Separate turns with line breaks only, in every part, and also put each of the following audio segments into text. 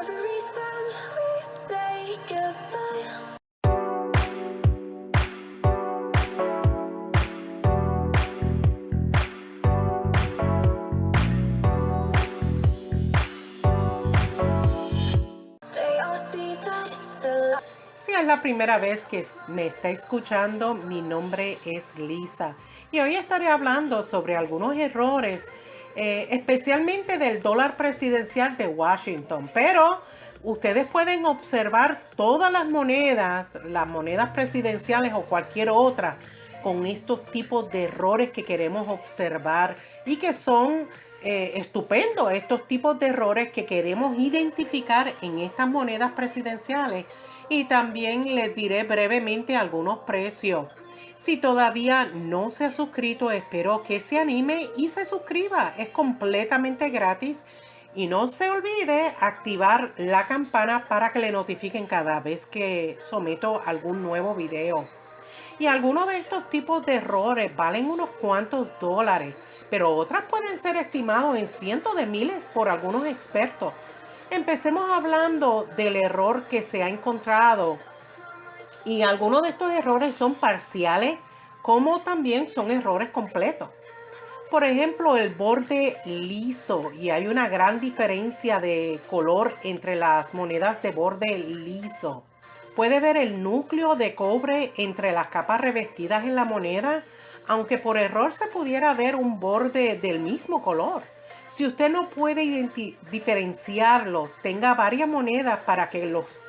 every time we say goodbye. They all see that it's a lie.
Si es la primera vez que me está escuchando, mi nombre es Lisa y hoy estaré hablando sobre algunos errores, especialmente del dólar presidencial de Washington. Pero ustedes pueden observar todas las monedas presidenciales o cualquier otra, con estos tipos de errores que queremos observar y que son estupendos, estos tipos de errores que queremos identificar en estas monedas presidenciales. Y también les diré brevemente algunos precios. Si todavía no se ha suscrito, espero que se anime y se suscriba. Es completamente gratis. Y no se olvide activar la campana para que le notifiquen cada vez que someto algún nuevo video. Y algunos de estos tipos de errores valen unos cuantos dólares, pero otras pueden ser estimados en cientos de miles por algunos expertos. Empecemos hablando del error que se ha encontrado. Y algunos de estos errores son parciales, como también son errores completos. Por ejemplo, el borde liso, y hay una gran diferencia de color entre las monedas de borde liso. Puede ver el núcleo de cobre entre las capas revestidas en la moneda, aunque por error se pudiera ver un borde del mismo color. Si usted no puede diferenciarlo, tenga varias monedas para que los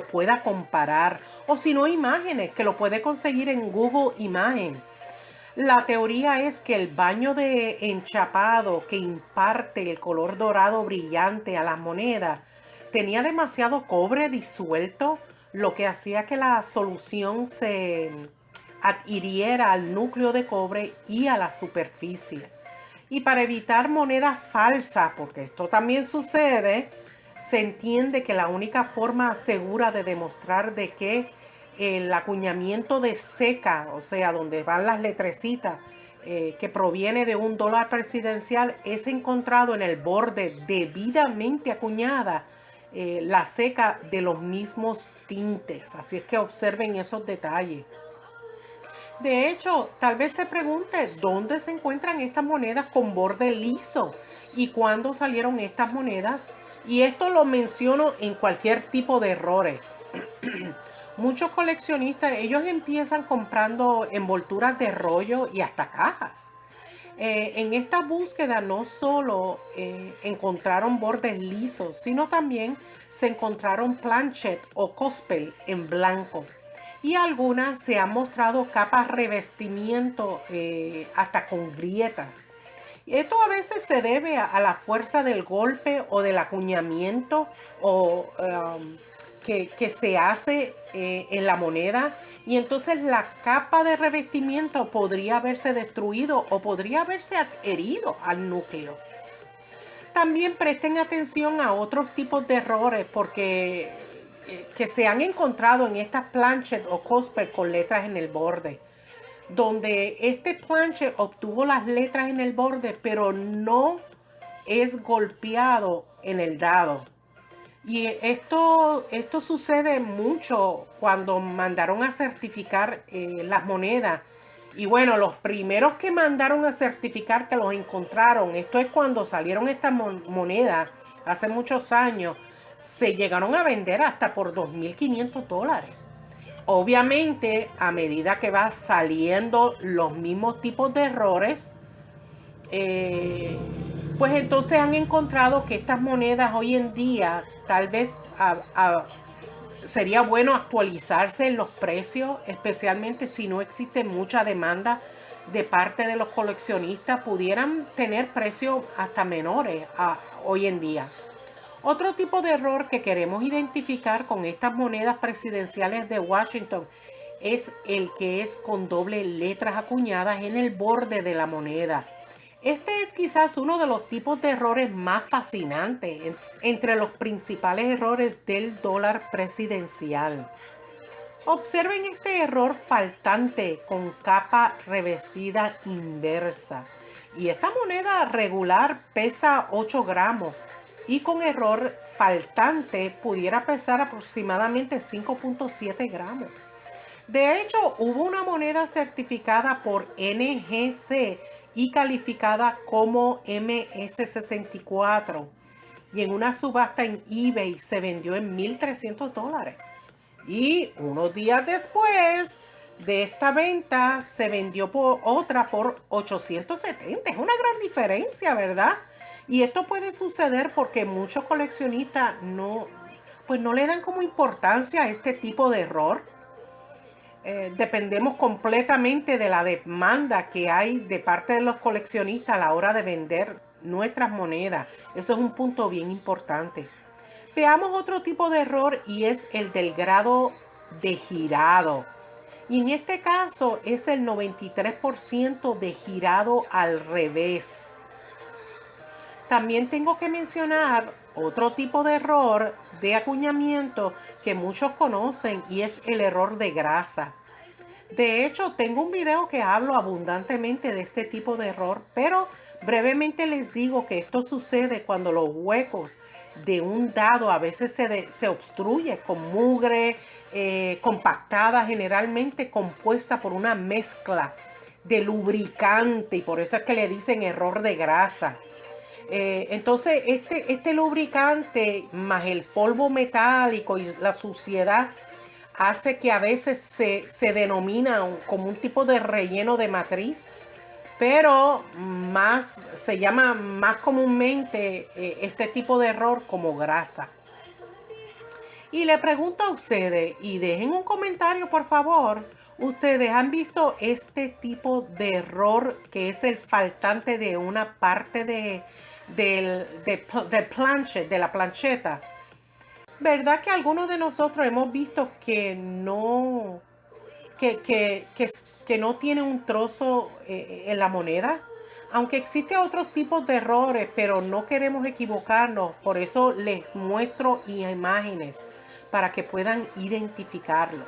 pueda comparar, o si no, imágenes que lo puede conseguir en Google Imagen. La teoría es que el baño de enchapado que imparte el color dorado brillante a las monedas tenía demasiado cobre disuelto, lo que hacía que la solución se adhiriera al núcleo de cobre y a la superficie. Y para evitar monedas falsas, porque esto también sucede, se entiende que la única forma segura de demostrar de que el acuñamiento de seca, o sea, donde van las letrecitas, que proviene de un dólar presidencial, es encontrado en el borde debidamente acuñada, la seca de los mismos tintes. Así es que observen esos detalles. De hecho, tal vez se pregunte dónde se encuentran estas monedas con borde liso y cuándo salieron estas monedas. Y esto lo menciono en cualquier tipo de errores. Muchos coleccionistas, ellos empiezan comprando envolturas de rollo y hasta cajas. En esta búsqueda no solo encontraron bordes lisos, sino también se encontraron planchet o cospel en blanco. Y algunas se han mostrado capas revestimiento hasta con grietas. Esto a veces se debe a la fuerza del golpe o del acuñamiento o que se hace en la moneda, y entonces la capa de revestimiento podría haberse destruido o podría haberse adherido al núcleo. También presten atención a otros tipos de errores porque que se han encontrado en estas planchet o cosper con letras en el borde, donde este planchet obtuvo las letras en el borde pero no es golpeado en el dado. Y esto sucede mucho cuando mandaron a certificar las monedas. Y bueno, los primeros que mandaron a certificar que los encontraron, esto es cuando salieron estas monedas hace muchos años, se llegaron a vender hasta por $2,500. Obviamente, a medida que va saliendo los mismos tipos de errores, pues entonces han encontrado que estas monedas hoy en día tal vez sería bueno actualizarse en los precios, especialmente si no existe mucha demanda de parte de los coleccionistas, pudieran tener precios hasta menores hoy en día. Otro tipo de error que queremos identificar con estas monedas presidenciales de Washington es el que es con doble letras acuñadas en el borde de la moneda. Este es quizás uno de los tipos de errores más fascinantes entre los principales errores del dólar presidencial. Observen este error faltante con capa revestida inversa. Y esta moneda regular pesa 8 gramos. y con error faltante pudiera pesar aproximadamente 5.7 gramos. De hecho, hubo una moneda certificada por NGC y calificada como MS64 y en una subasta en eBay se vendió en $1,300. Y unos días después de esta venta se vendió por otra por 870. Es una gran diferencia, ¿verdad? Y esto puede suceder porque muchos coleccionistas pues no le dan como importancia a este tipo de error. Dependemos completamente de la demanda que hay de parte de los coleccionistas a la hora de vender nuestras monedas. Eso es un punto bien importante. Veamos otro tipo de error y es el del grado de girado. Y en este caso es el 93% de girado al revés. También tengo que mencionar otro tipo de error de acuñamiento que muchos conocen y es el error de grasa. De hecho, tengo un video que hablo abundantemente de este tipo de error, pero brevemente les digo que esto sucede cuando los huecos de un dado a veces se obstruye con mugre compactada, generalmente compuesta por una mezcla de lubricante, y por eso es que le dicen error de grasa. Entonces este lubricante más el polvo metálico y la suciedad hace que a veces se denomina como un tipo de relleno de matriz, pero se llama más comúnmente este tipo de error como grasa. Y le pregunto a ustedes, y dejen un comentario por favor, ¿ustedes han visto este tipo de error que es el faltante de una parte de la plancheta? ¿Verdad que algunos de nosotros hemos visto que no tiene un trozo en la moneda? Aunque existen otros tipos de errores, pero no queremos equivocarnos, por eso les muestro imágenes para que puedan identificarlos.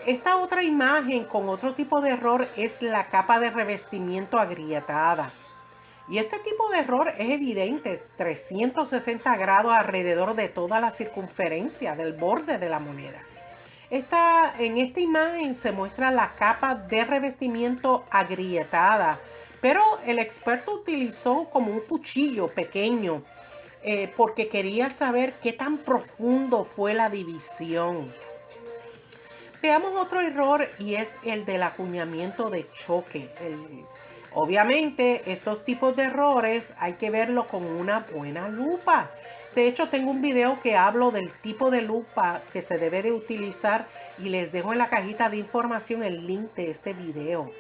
Esta otra imagen con otro tipo de error es la capa de revestimiento agrietada. Y este tipo de error es evidente 360 grados alrededor de toda la circunferencia del borde de la moneda. En esta imagen se muestra la capa de revestimiento agrietada, pero el experto utilizó como un cuchillo pequeño porque quería saber qué tan profundo fue la división. Veamos otro error y es el del acuñamiento de choque. Obviamente estos tipos de errores hay que verlo con una buena lupa. De hecho, tengo un video que hablo del tipo de lupa que se debe de utilizar y les dejo en la cajita de información el link de este video.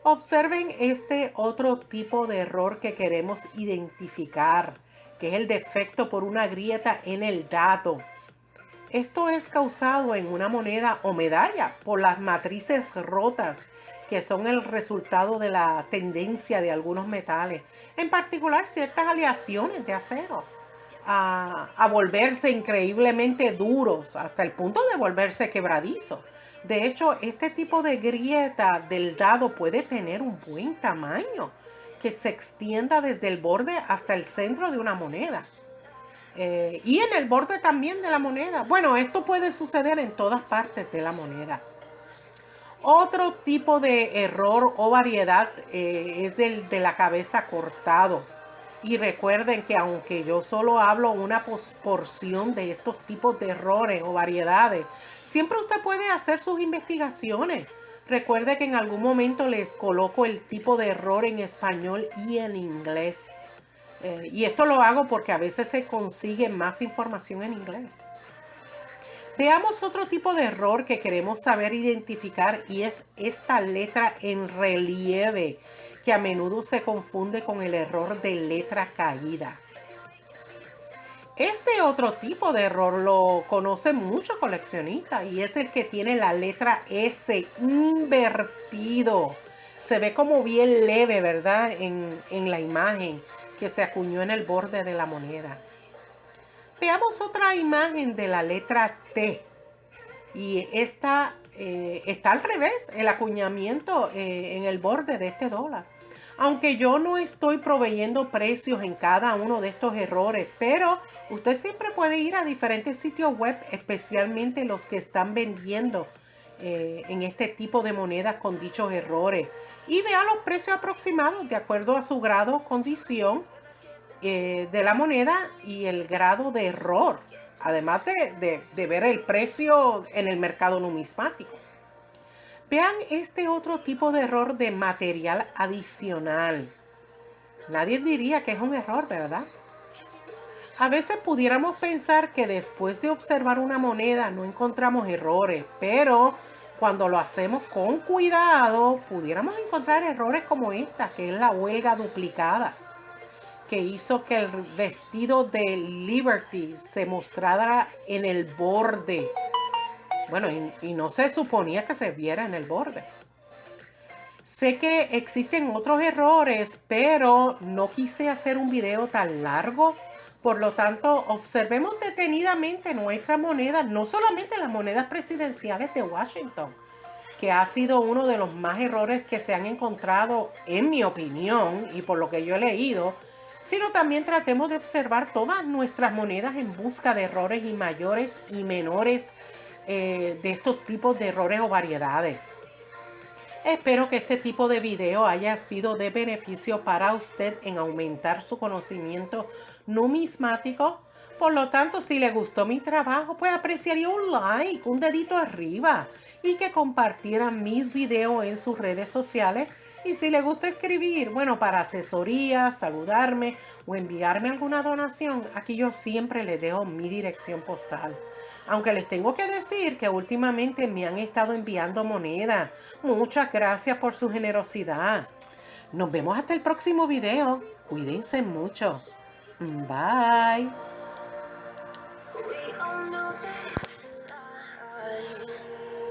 Observen este otro tipo de error que queremos identificar, que es el defecto por una grieta en el dado. Esto es causado en una moneda o medalla por las matrices rotas, que son el resultado de la tendencia de algunos metales, en particular ciertas aleaciones de acero, a volverse increíblemente duros hasta el punto de volverse quebradizos. De hecho, este tipo de grieta del dado puede tener un buen tamaño, que se extienda desde el borde hasta el centro de una moneda. Y en el borde también de la moneda. Bueno, esto puede suceder en todas partes de la moneda. Otro tipo de error o variedad es de la cabeza cortado. Y recuerden que aunque yo solo hablo una porción de estos tipos de errores o variedades, siempre usted puede hacer sus investigaciones. Recuerde que en algún momento les coloco el tipo de error en español y en inglés. Y esto lo hago porque a veces se consigue más información en inglés. Veamos otro tipo de error que queremos saber identificar y es esta letra en relieve, que a menudo se confunde con el error de letra caída. Este otro tipo de error lo conocen muchos coleccionistas y es el que tiene la letra S invertido. Se ve como bien leve, ¿verdad? En la imagen que se acuñó en el borde de la moneda. Veamos otra imagen de la letra T. Y esta está al revés, el acuñamiento en el borde de este dólar. Aunque yo no estoy proveyendo precios en cada uno de estos errores, pero usted siempre puede ir a diferentes sitios web, especialmente los que están vendiendo en este tipo de monedas con dichos errores, y vea los precios aproximados de acuerdo a su grado o condición de la moneda y el grado de error, además de ver el precio en el mercado numismático. Vean este otro tipo de error de material adicional. Nadie diría que es un error, ¿verdad? A veces pudiéramos pensar que después de observar una moneda no encontramos errores, pero cuando lo hacemos con cuidado, pudiéramos encontrar errores como esta, que es la huelga duplicada, que hizo que el vestido de Liberty se mostrara en el borde. Bueno, y no se suponía que se viera en el borde. Sé que existen otros errores, pero no quise hacer un video tan largo. Por lo tanto, observemos detenidamente nuestra moneda, no solamente las monedas presidenciales de Washington, que ha sido uno de los más errores que se han encontrado, en mi opinión, y por lo que yo he leído, sino también tratemos de observar todas nuestras monedas en busca de errores y mayores y menores de estos tipos de errores o variedades. Espero que este tipo de video haya sido de beneficio para usted en aumentar su conocimiento numismático. Por lo tanto, si le gustó mi trabajo, pues apreciaría un like, un dedito arriba, y que compartieran mis videos en sus redes sociales. Y si le gusta escribir, bueno, para asesoría, saludarme o enviarme alguna donación, aquí yo siempre les dejo mi dirección postal. Aunque les tengo que decir que últimamente me han estado enviando monedas. Muchas gracias por su generosidad. Nos vemos hasta el próximo video. Cuídense mucho. Bye.